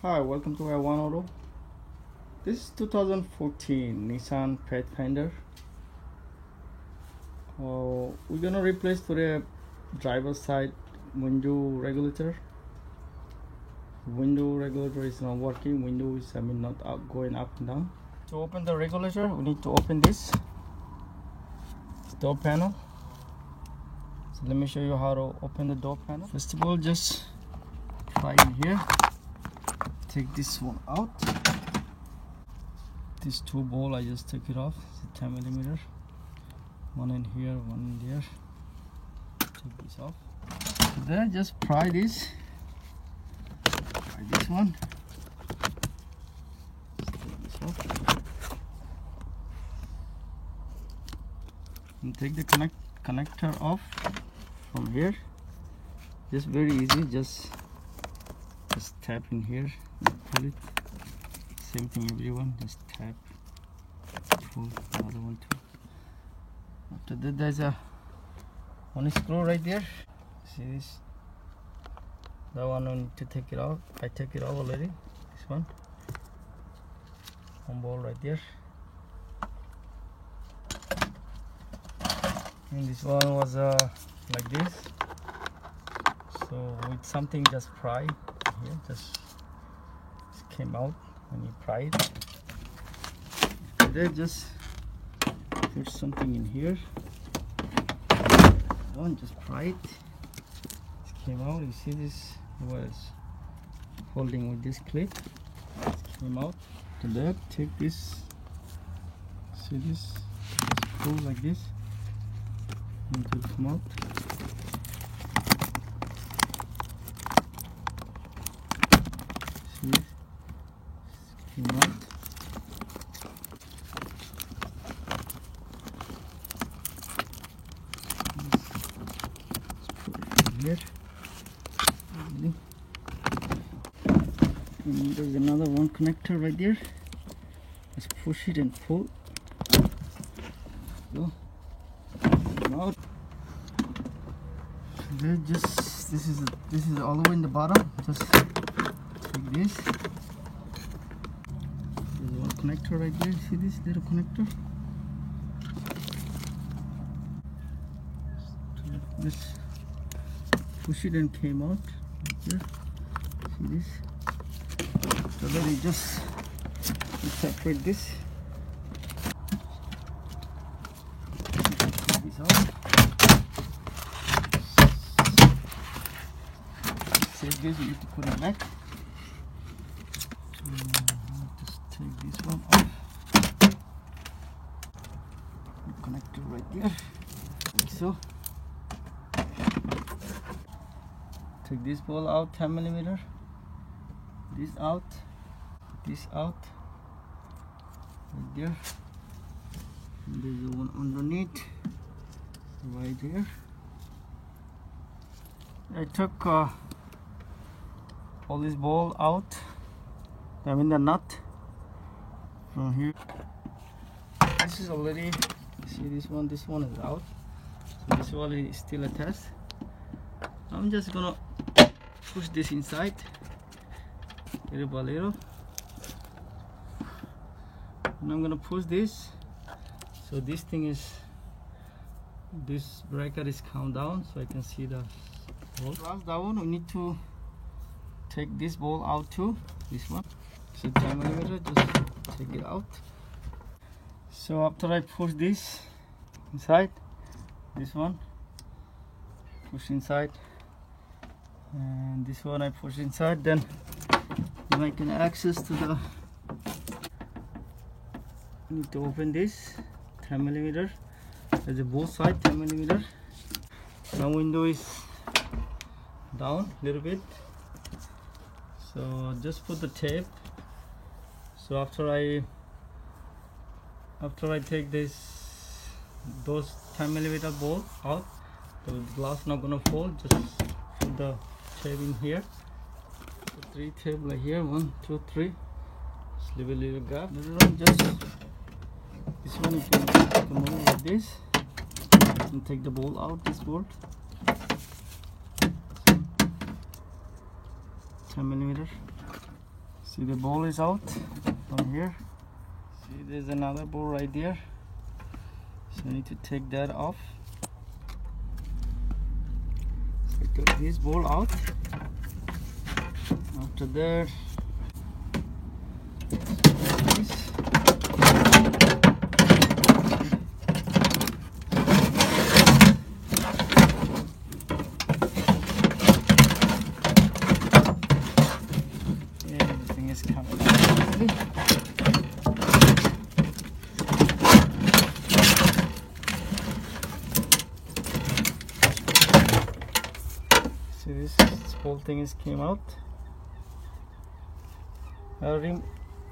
Hi, welcome to One Auto. This is 2014 Nissan Pathfinder. We're gonna replace the driver's side window regulator. Window regulator is not working. Window is not going up and down. To open the regulator, we need to open this door panel. So let me show you how to open the door panel. First of all, just try in here. Take this one out. This two ball, I just take it off. It's a 10mm. One in here, one in there. Take this off. So then just pry this. Pry this one. Just take this off. And take the connector off from here. Just very easy. Just tap in here and pull it. Same thing everyone, just tap, pull the other one too. After that, there's one screw right there. See this? That one I need to take it out. I take it out already. This one ball right there. And this one was like this. So with something just pry here, just came out when you pry it. Then just put something in here. Don't just pry it. It came out. You see this was holding with this clip. It came out. To that, take this. See this? Just pull like this. And it will come out. See this? Came out. Here. And there's another one connector right there. Just push it and pull. Go. Come out. Then just this is all the way in the bottom. Just take this. There's one connector right there. See this little connector? Just push it and came out right here. See this? So then you just separate this. Take this out. Save this, you need to put it back. Just take this one off. Connector right there. Like so. Take this ball out, 10mm. This out. This out. Right there. And there's the one underneath. Right here. I took all this ball out. I mean the nut from here. This is already, see this one is out. So this one is still attached. I'm just gonna push this inside little by little. And I'm gonna push this. So this breaker is count down so I can see the ball. Once down, we need to take this ball out too. This one. So 10mm, just take it out. So after I push this inside, this one push inside, and this one I push inside, then I can access to the. I need to open this 10mm. There's a both side 10mm. Now window is down a little bit. So just put the tape. So after I take those 10mm bolt out, the glass not gonna fall. Just put the tape in here. So 3 tape like here, 1, 2, 3. Just leave a little gap. This one you can come over like this and take the bolt out. This bolt. 10mm. See, the ball is out from here. See, there's another ball right there, so I need to take that off. So I took this ball out. After that, this. Everything is coming easily. So this whole thing came out.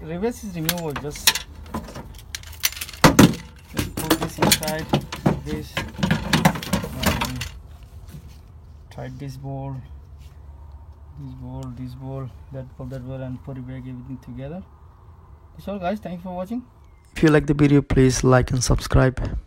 Reverse is removable. Just put this inside this. Tight this ball, this ball, that ball, and put it back everything together. That's all, guys. Thanks for watching. If you like the video, please like and subscribe.